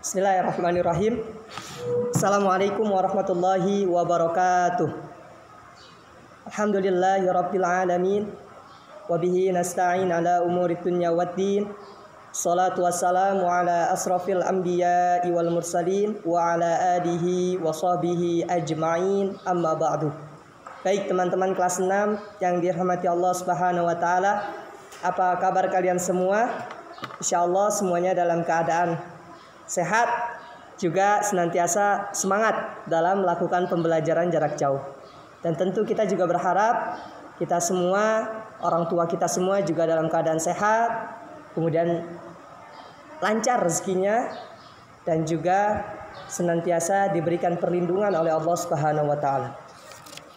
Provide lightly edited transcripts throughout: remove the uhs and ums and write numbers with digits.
Bismillahirrahmanirrahim. Assalamualaikum warahmatullahi wabarakatuh. Alhamdulillahirabbil alamin. Wabihi nasta'in ala umuri dunya waddin. Salatu wassalamu ala asrafil anbiya'i wal mursalin wa ala alihi wa sahbihi ajma'in, amma ba'du. Baik teman-teman kelas 6 yang dirahmati Allah Subhanahu wa taala, apa kabar kalian semua? Insyaallah semuanya dalam keadaan sehat, juga senantiasa semangat dalam melakukan pembelajaran jarak jauh. Dan tentu kita juga berharap kita semua, orang tua kita semua juga dalam keadaan sehat, kemudian lancar rezekinya, dan juga senantiasa diberikan perlindungan oleh Allah Subhanahu wa taala.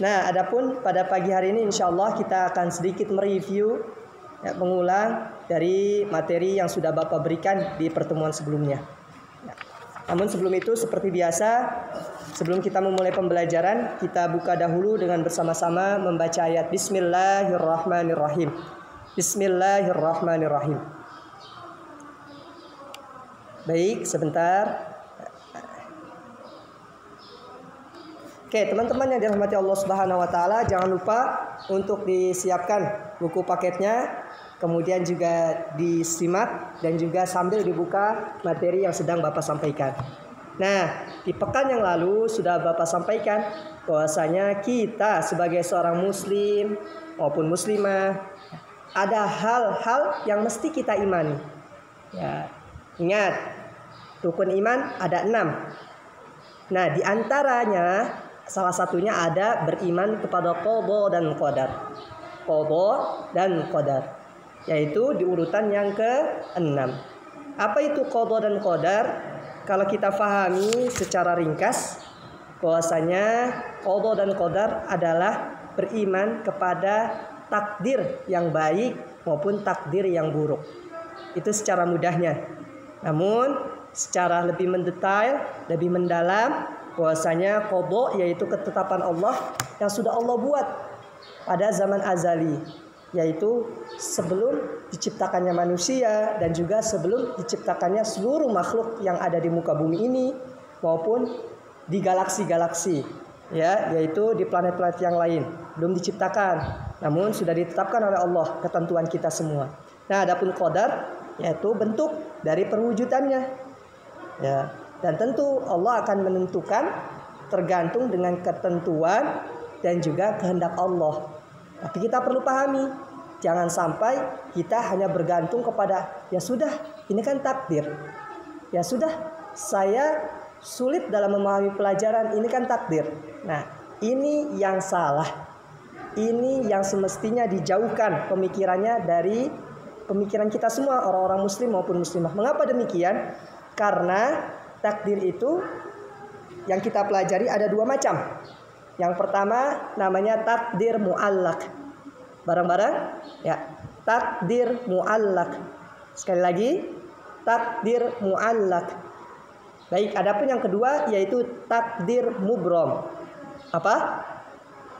Nah, adapun pada pagi hari ini insyaallah kita akan sedikit mereview, mengulang dari materi yang sudah Bapak berikan di pertemuan sebelumnya. Namun sebelum itu seperti biasa, sebelum kita memulai pembelajaran, kita buka dahulu dengan bersama-sama membaca ayat Bismillahirrahmanirrahim. Bismillahirrahmanirrahim. Baik, sebentar. Oke, teman-teman yang dirahmati Allah Subhanahu wa taala, jangan lupa untuk disiapkan buku paketnya, kemudian juga disimak dan juga sambil dibuka materi yang sedang Bapak sampaikan. Nah, di pekan yang lalu sudah Bapak sampaikan bahwasanya kita sebagai seorang muslim maupun muslimah ada hal-hal yang mesti kita imani. Ya, ingat, rukun iman ada 6. Nah, di antaranya salah satunya ada beriman kepada qada dan qadar. Qada dan qadar, yaitu di urutan yang ke-6. Apa itu qada dan qadar? Kalau kita pahami secara ringkas, bahwasanya qada dan qadar adalah beriman kepada takdir yang baik maupun takdir yang buruk. Itu secara mudahnya. Namun secara lebih mendetail, lebih mendalam, bahwasanya qada yaitu ketetapan Allah yang sudah Allah buat pada zaman azali, yaitu sebelum diciptakannya manusia dan juga sebelum diciptakannya seluruh makhluk yang ada di muka bumi ini maupun di galaksi-galaksi, ya, yaitu di planet-planet yang lain belum diciptakan, namun sudah ditetapkan oleh Allah ketentuan kita semua. Nah, adapun qadar yaitu bentuk dari perwujudannya, ya, dan tentu Allah akan menentukan tergantung dengan ketentuan dan juga kehendak Allah. Tapi kita perlu pahami, jangan sampai kita hanya bergantung kepada ya sudah, ini kan takdir. Ya sudah, saya sulit dalam memahami pelajaran, ini kan takdir. Nah, ini yang salah. Ini yang semestinya dijauhkan pemikirannya dari pemikiran kita semua, orang-orang muslim maupun muslimah. Mengapa demikian? Karena takdir itu yang kita pelajari ada 2 macam. Yang pertama namanya takdir mu'allaq. Bareng-bareng, ya. Takdir mu'allaq. Sekali lagi, takdir mu'allaq. Baik, adapun yang kedua yaitu takdir mubrom. Apa?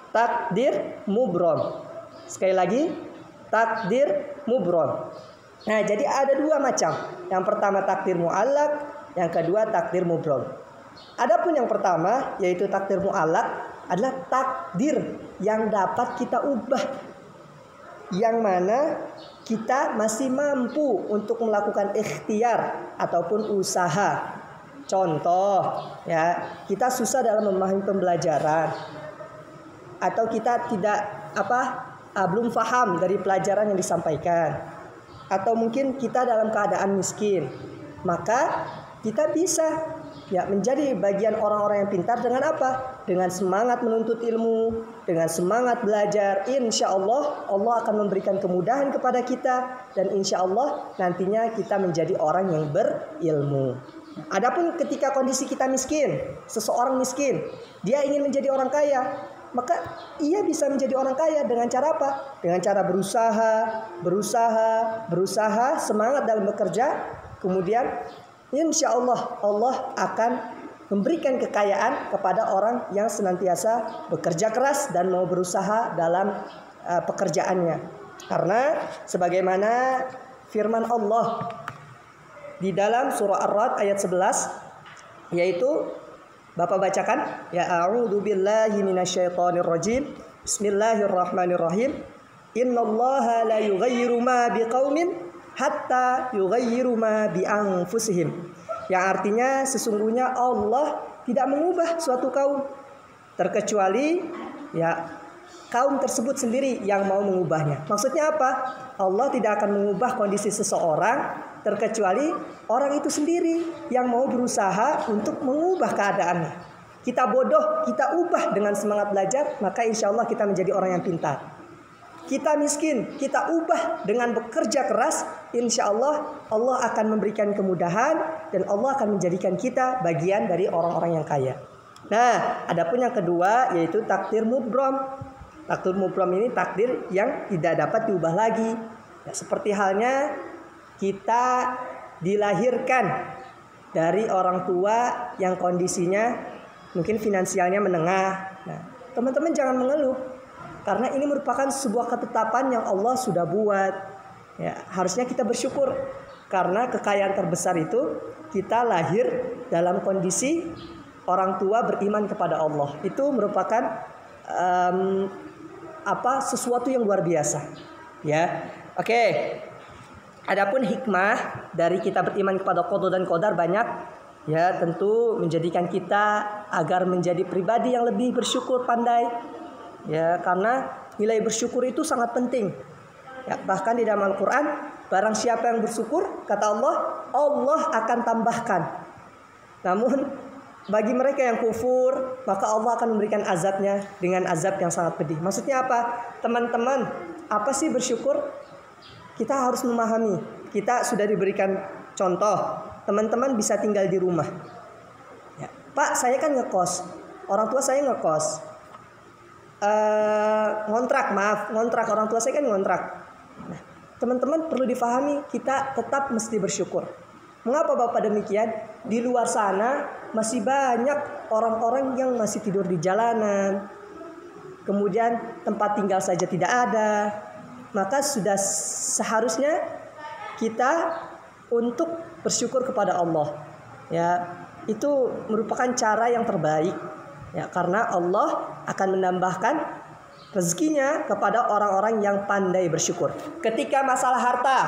Takdir mubrom. Sekali lagi, takdir mubrom. Nah, jadi ada 2 macam. Yang pertama takdir mu'allaq, yang kedua takdir mubrom. Adapun yang pertama yaitu takdir mu'allaq adalah takdir yang dapat kita ubah, yang mana kita masih mampu untuk melakukan ikhtiar ataupun usaha. Contoh, ya, kita susah dalam memahami pembelajaran, atau kita belum paham dari pelajaran yang disampaikan, atau mungkin kita dalam keadaan miskin, maka kita bisa menjadi bagian orang-orang yang pintar dengan apa? Dengan semangat menuntut ilmu, dengan semangat belajar. Insya Allah, Allah akan memberikan kemudahan kepada kita, dan insya Allah nantinya kita menjadi orang yang berilmu. Adapun ketika kondisi kita miskin, seseorang miskin, dia ingin menjadi orang kaya, maka ia bisa menjadi orang kaya dengan cara apa? Dengan cara berusaha, semangat dalam bekerja, kemudian insya Allah Allah akan memberikan kekayaan kepada orang yang senantiasa bekerja keras dan mau berusaha dalam pekerjaannya. Karena sebagaimana firman Allah di dalam surah Ar-Ra'd ayat 11, yaitu Bapak bacakan, ya a'udzubillahi minasyaitonir rajim. Bismillahirrahmanirrahim. Innallaha la yughayyiru ma biqaumin hatta yughayyiru ma bi anfusihim. Yang artinya sesungguhnya Allah tidak mengubah suatu kaum terkecuali ya kaum tersebut sendiri yang mau mengubahnya. Maksudnya apa? Allah tidak akan mengubah kondisi seseorang terkecuali orang itu sendiri yang mau berusaha untuk mengubah keadaannya. Kita bodoh, kita ubah dengan semangat belajar, maka insya Allah kita menjadi orang yang pintar. Kita miskin, kita ubah dengan bekerja keras, insya Allah Allah akan memberikan kemudahan dan Allah akan menjadikan kita bagian dari orang-orang yang kaya. Nah, adapun yang kedua yaitu takdir mubrom. Takdir mubrom ini takdir yang tidak dapat diubah lagi. Ya, seperti halnya kita dilahirkan dari orang tua yang kondisinya mungkin finansialnya menengah. Nah, teman-teman jangan mengeluh, karena ini merupakan sebuah ketetapan yang Allah sudah buat. Ya, harusnya kita bersyukur karena kekayaan terbesar itu kita lahir dalam kondisi orang tua beriman kepada Allah. Itu merupakan sesuatu yang luar biasa. Ya, oke. Adapun hikmah dari kita beriman kepada qada dan qadar banyak. Ya, tentu menjadikan kita agar menjadi pribadi yang lebih bersyukur, pandai. Ya, karena nilai bersyukur itu sangat penting. Ya, bahkan di dalam Al-Quran, barang siapa yang bersyukur, kata Allah, Allah akan tambahkan. Namun bagi mereka yang kufur, maka Allah akan memberikan azabnya dengan azab yang sangat pedih. Maksudnya apa? Teman-teman, apa sih bersyukur? Kita harus memahami. Kita sudah diberikan contoh. Teman-teman bisa tinggal di rumah. Ya, Pak, saya kan ngekos. Orang tua saya ngekos. Ngontrak. Orang tua saya kan ngontrak. Nah, teman-teman perlu difahami, kita tetap mesti bersyukur. Mengapa Bapak demikian? Di luar sana masih banyak orang-orang yang masih tidur di jalanan. Kemudian tempat tinggal saja tidak ada. Maka sudah seharusnya kita untuk bersyukur kepada Allah. Ya, itu merupakan cara yang terbaik. Ya, karena Allah akan menambahkan rezekinya kepada orang-orang yang pandai bersyukur. Ketika masalah harta,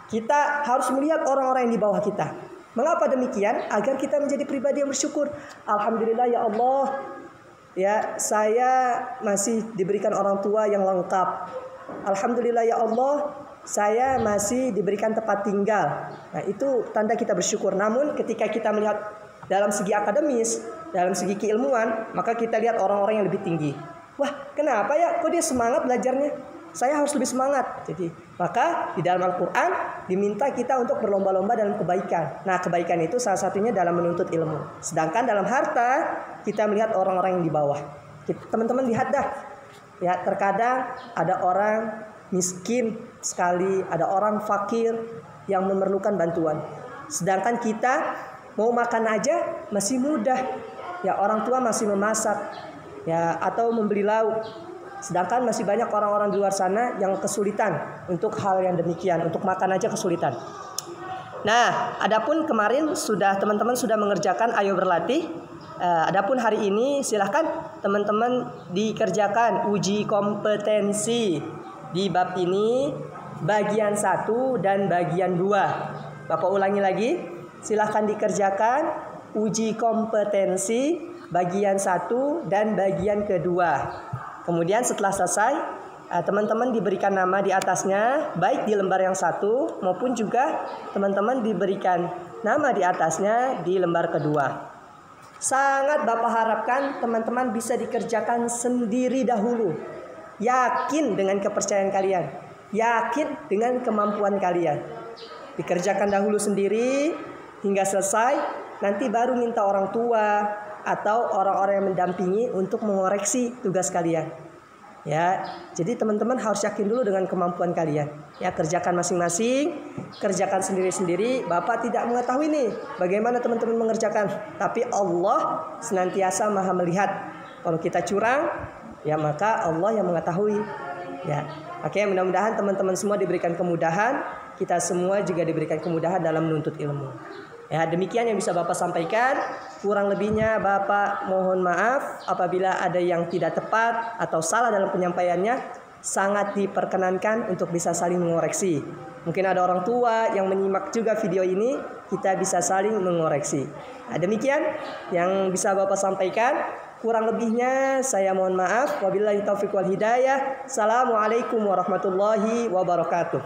kita harus melihat orang-orang yang di bawah kita. Mengapa demikian? Agar kita menjadi pribadi yang bersyukur. Alhamdulillah ya Allah, ya saya masih diberikan orang tua yang lengkap. Alhamdulillah ya Allah, saya masih diberikan tempat tinggal. Nah, itu tanda kita bersyukur. Namun ketika kita melihat dalam segi akademis, dalam segi keilmuan, maka kita lihat orang-orang yang lebih tinggi. Wah, kenapa ya? Kok dia semangat belajarnya? Saya harus lebih semangat. Jadi, maka di dalam Al-Quran diminta kita untuk berlomba-lomba dalam kebaikan. Nah, kebaikan itu salah satunya dalam menuntut ilmu. Sedangkan dalam harta, kita melihat orang-orang yang di bawah. Teman-teman lihat dah. Ya, terkadang ada orang miskin sekali, ada orang fakir yang memerlukan bantuan. Sedangkan kita mau makan aja masih mudah. Ya, orang tua masih memasak, ya, atau membeli lauk. Sedangkan masih banyak orang-orang di luar sana yang kesulitan untuk hal yang demikian, untuk makan aja kesulitan. Nah, adapun kemarin teman-teman sudah mengerjakan ayo berlatih. Adapun hari ini silahkan teman-teman dikerjakan uji kompetensi di bab ini bagian 1 dan bagian 2. Bapak ulangi lagi, silahkan dikerjakan uji kompetensi bagian 1 dan bagian kedua. Kemudian setelah selesai, teman-teman diberikan nama di atasnya, baik di lembar yang 1 maupun juga teman-teman diberikan nama di atasnya di lembar kedua. Sangat Bapak harapkan teman-teman bisa dikerjakan sendiri dahulu. Yakin dengan kepercayaan kalian, yakin dengan kemampuan kalian. Dikerjakan dahulu sendiri hingga selesai, nanti baru minta orang tua atau orang-orang yang mendampingi untuk mengoreksi tugas kalian. Ya, jadi teman-teman harus yakin dulu dengan kemampuan kalian. Ya, kerjakan masing-masing, kerjakan sendiri-sendiri. Bapak tidak mengetahui nih bagaimana teman-teman mengerjakan, tapi Allah senantiasa Maha melihat. Kalau kita curang, ya maka Allah yang mengetahui. Ya, oke, mudah-mudahan teman-teman semua diberikan kemudahan kita semua juga diberikan kemudahan dalam menuntut ilmu. Ya, demikian yang bisa Bapak sampaikan. Kurang lebihnya Bapak mohon maaf apabila ada yang tidak tepat atau salah dalam penyampaiannya. Sangat diperkenankan untuk bisa saling mengoreksi. Mungkin ada orang tua yang menyimak juga video ini, kita bisa saling mengoreksi. Nah, demikian yang bisa Bapak sampaikan. Kurang lebihnya saya mohon maaf. Wabillahi taufiq wal hidayah. Assalamualaikum warahmatullahi wabarakatuh.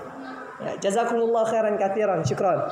Ya, jazakumullah khairan katsiran. Syukran.